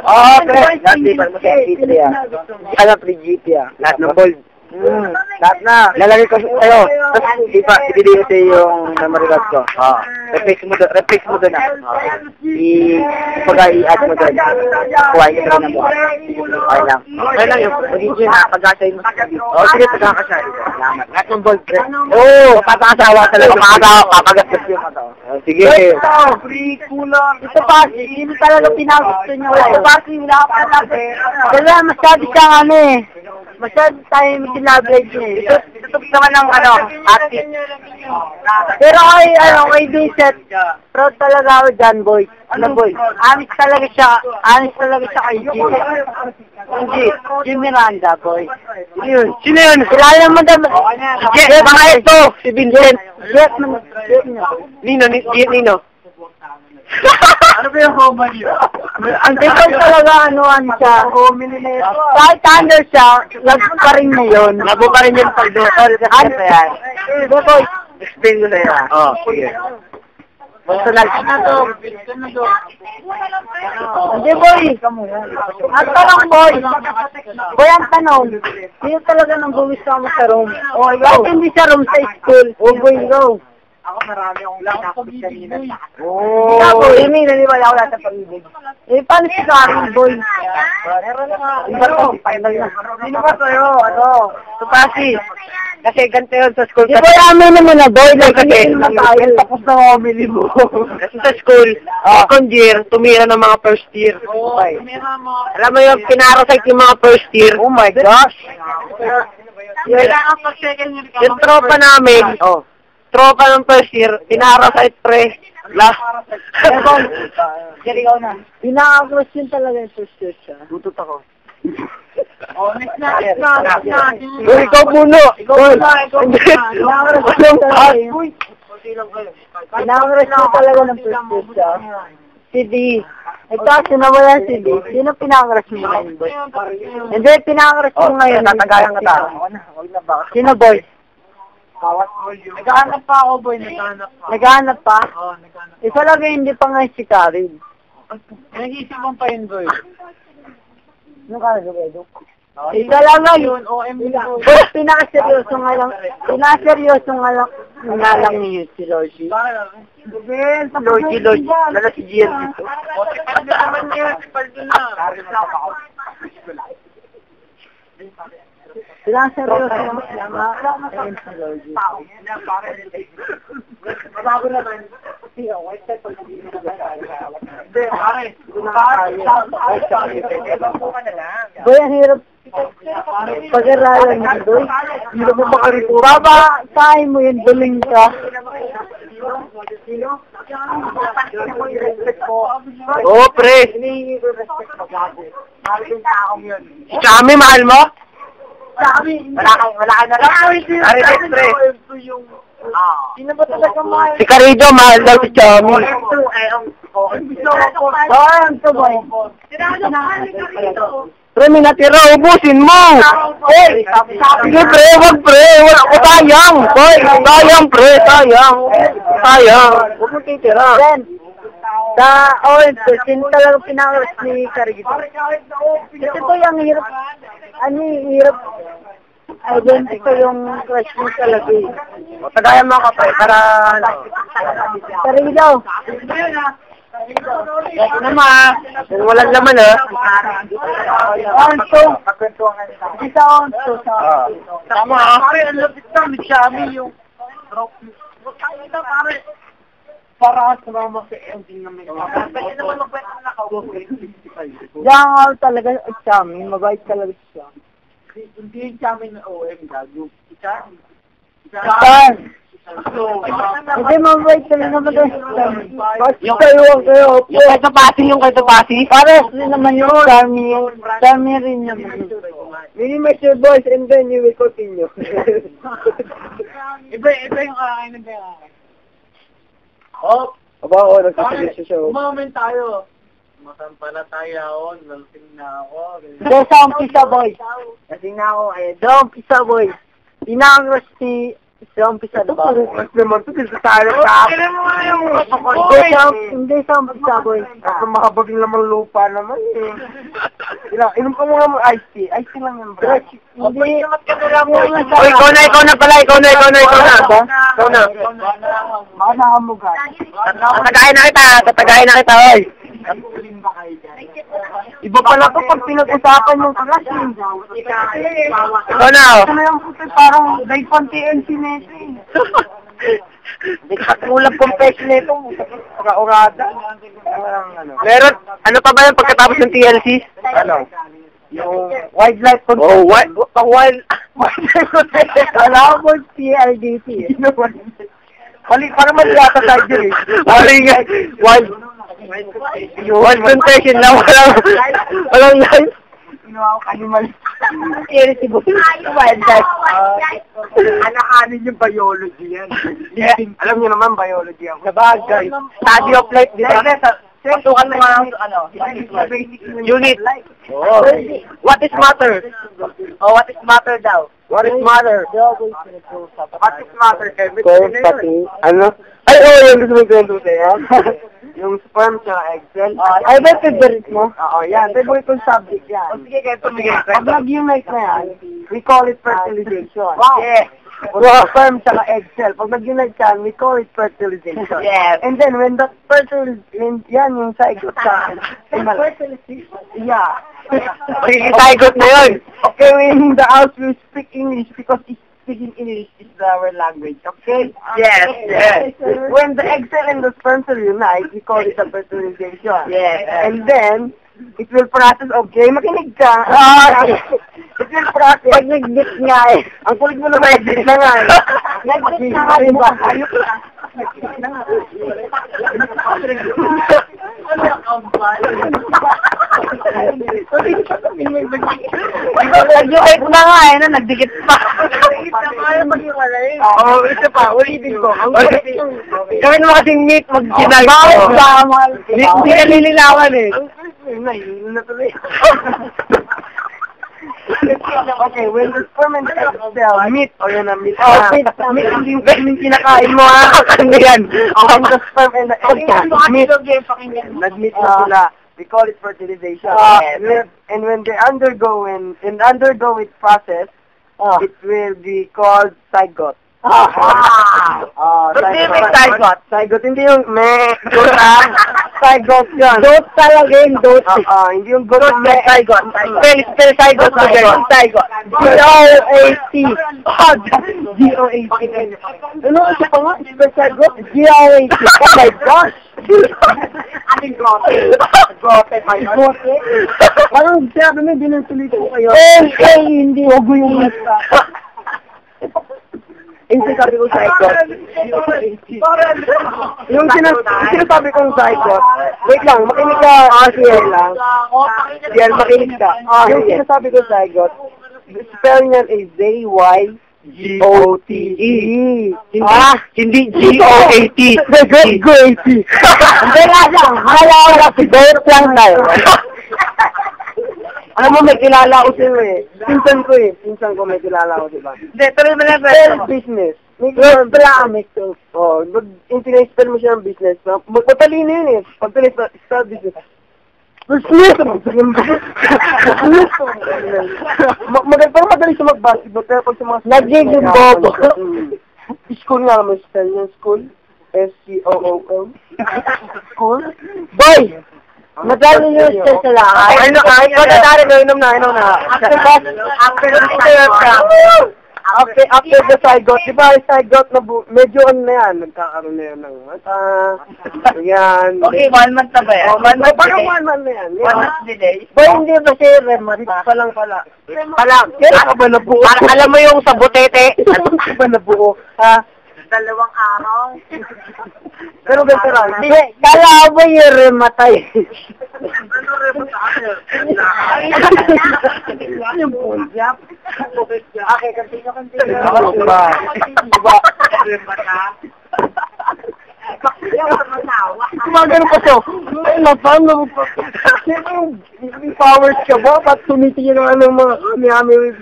Oo, pre. Dati, pag mag-GP yan. Kaya pre-GP yan. Lahat ng bold. Lahat na. Lalagay ko sa'yo. Tapos, ibigay ko sa'yo yung memory card ko. Replace mo doon na. I-add mo doon. Kuhain ka rin mo. Okay lang. Okay lang yung magiging na pag-asayin mo sa video. Sige, pagkakasayin. Salamat. Lahat ng bold, pre. Papakasawa talaga. Papagastos yung ito. Sige. Free cooler. Ito pa, sino talaga pinagusto nyo? Ito pa, wala pa talaga. Kaya masyado siyang ano eh. Masyado tayo may sinablade niya eh. Tutok naman ng artist. Pero kay Vincent, proud talaga ako dyan, boy. Ano, boy? Honest talaga siya kay Jimmy. Jimmy Miranda, boy. Sino yun? Kilala mo naman. Baka ito, si Vincent. Nino. Ano ba yung home niyo? Ang ikaw talaga siya. Kahit under siya, labo pa rin na yun. Labo pa rin yung pag-doktor. Ano yan? Boy, Explain ko sa'yo. Sige. personal. Hindi, boy. Ang tanong, boy. Boy, ang tanong. Sino talaga nang buwis ka mo sa room? Kahit hindi sa room, sa school. Boy, go. Ako marami akong nakakapit kanina. Boy, hindi naniwala ako lahat sa pag-ibig. Paano si Karen, boy? Sino ba sa'yo? Tupasi. Kasi ganito yun sa school. Di boy, amin naman na, boy. Kasi, Tapos na homily mo. kasi sa school, second year, tumira ng mga first year. Okay. Alam mo yung pinarasite yung mga first year? Oh my gosh. Kailangan pag second year ka. Yung tropa namin, tropa ng first year, pinarasite pre. Ikaw na. Pinaka-close yun talaga yung first year siya. Tutot ako. Next na. Ikaw muna. Pinaka-close yun talaga ng first year siya. Si D. Kasi nawala si D. Sino pinaka-crush mo ngayon, boy? Hindi, pinaka-crush mo ngayon. Tatagayan ka ta. Sino, boy? Naghahanap pa ako, boy. Naghahanap pa? Oo, naghahanap. Isa lang hindi pa nga si Karen. Nag-iisipan pa yun, boy. Ano ka na, Edo? Isa lang nga yun. OMB. Pinaka-seryoso nga lang ni si Lorgie. Lorgie. Lala si Gian dito. Si Paldo naman niya. Si Paldo na. Pinaka-seryoso nga si Lorgie. Mabago naman. Hindi, pare. Boy, ang hirap pag-aralan mo, boy. Hindi mo makarito. Baba, sahin mo yun, buling ka. Oo, pre. Si Chami, mahal mo? Wala ka na lang. Arites, pre. Sino ba talaga mahal? Si Carido, mahal daw si Chami. Saan to, boy? Pre, may natira, ubusin mo. Hey, sige, pre, wag, pre. Wala ko sayang. Hoy, sayang, pre, sayang. Huwag mo titira. Then, sino talaga pinaka-crush ni Carito? Kasi boy, ang hirap, hirap identify yung crush mo talaga eh. Tagayan mo ako, pre, para... Carito! Walang laman, ha? Onso! Isa onso. Tama, ha? Pare, ang lapit na. May Xiaomi yung drop. Pare. Para sa mga ending na may pwede naman magpwede na Diyan nga talaga, Chami, mabait talaga siya. Hindi yung Xiaomi na OM gago. Saan? Hindi, mabait talaga naman doon. Yung kayo. Yung kay Topasi. Pares rin naman yung Chami rin naman. Minimize your voice and then you will continue. Iba yung kakain ng kaya. Aba, nagsasalit siya. Moment tayo. Masampalataya ako, lasing na ako. Hindi, sa umpisa, boy. Lasing na ako, sa umpisa, boy. Pinaka-crush Sa umpisa ba? Mas naman ito, dito tayo ka. Kailan mo nga yung Hindi sa umpisa, boy. Ako makabaging naman lupa naman eh. Inom ka muna mo iced tea. Iced tea lang yan, bro. Hindi. Oy, ikaw na pala, ikaw na. Baka nakamugat. Tatagayin na kita, oy. Iba pala to pag pinag-usapan yung kalasing. Ikaw na, oh. Ito na yung puti, parang Daypon TNC nito eh. Hindi ka kulang confession nito. Ura-urada. Meron, ano pa ba yung pagkatapos ng TLC? Ano? Yung wildlife Oh, what? Alam mo, TLDT. Mali, parang mali yata tayo dyan eh. Mali nga. Wild confession lang. Walang life. Ginawa ko animal. TLC boy. Wildlife. Alakanin yung biology yan. Alam niyo naman, biology ako. Sabagay. Study of life, di ba? Pasukan mo nga ano, unit. Oh. What is matter? Oh, what is matter daw? What is matter? What is matter? Everything na yun. Ano? Ay, yung gusto mo kwento sa'yo. Yung sperm sa egg cell. Ay, ba favorite mo? Oo, yan. Favorite kong subject yan. Sige, ganito. Pag nag-unite na yan, we call it fertilization. Wow. Yeah. Yung sperm sa egg cell. Pag nag-unite yan, we call it fertilization. Yes. And then, when that fertilization, yan yung zygote sa Fertilization? yeah. Zygote na yun. Okay, in the house, we speak English because speaking English is our language, okay? Yes. When the egg cell and the sperm cell unite, we call it a fertilization. Yes. And then, it will process, okay, makinig ka. It will process. Pag nag-git nga eh. Ang kulit mo naman, nag-git na nga eh. Nag-git na nga, diba? Ayok na. Nag-unite na nga eh, nagdikit pa. Oo, ito pa, ulitin ko. Gawin mo kasing meat, mag-ginag. Bakit ba? Hindi ka nililawan eh. Naiinom na tuloy. Okay, when the sperm and egg cell meet, o yun ang meat. Meat, hindi yung kinakain mo ha. Ano yan? When the sperm and the egg cell meet, nag-meet na sila. We call it fertilization. And when they undergo its process, it will be called zygote. Zygote? Zygote, hindi yung zygote yun. Dot talaga yung dot. Hindi yung goat na Zygote. Spell zygote mo dyan. Zygote. G-O-A-T. G-O-A-T. Ano kasi pa nga? Spell zygote? G-O-A-T. Oh my gosh! Anong grote? Gote. Grote? Parang sabi mo, binantuloy ko kayo. Hindi. Huwag mo yung mata. Yung sinasabi kong zygote. Yung sinasabi kong zygote. Wait lang, makinig ka. Siel lang. Siel, makinig ka. Yung sinasabi kong zygote, spell niyan is Z-Y-G-O-T-E. Hindi G-O-A-T. G-O-A-T. Hindi nga lang. Wala si Dot lang tayo. Alam mo, may kilala ko sa'yo eh. Pinsan ko may kilala ko, diba? Hindi, tuloy mo lang. Spell business. Pag-spell mo siya ng business, matalino yun eh. Pag-spell business. Business! Parang madali siya mag-basketball, pero pag sa mga... Nagiging bobo. School nga naman spell niya, school. S-C-O-O-L. School? Boy! Madali yung stress sa lahat. Ay, inom na. After the zygote, di ba yung zygote na medyo ano na yan, nagkakaroon na yan ng mata, yan. Okay, 1 month na ba yan? 1 month Parang delay. 1 month na yan. 1 month delay. Boy, hindi ba siya remata? Palang. Kaya ka ba nabuo? Alam mo yung sa butete? Kaya ka ba nabuo? Ha? 2 araw. Pero ganito lang. Hindi, kala mo yung rematay. Ano rin mo sa akin? Yung punjab. Okay, continue. Diba? Gumagano pa siya. Ay, napano mo pa. May powers ka ba? Ba't tumitingin ang mga kami-kami with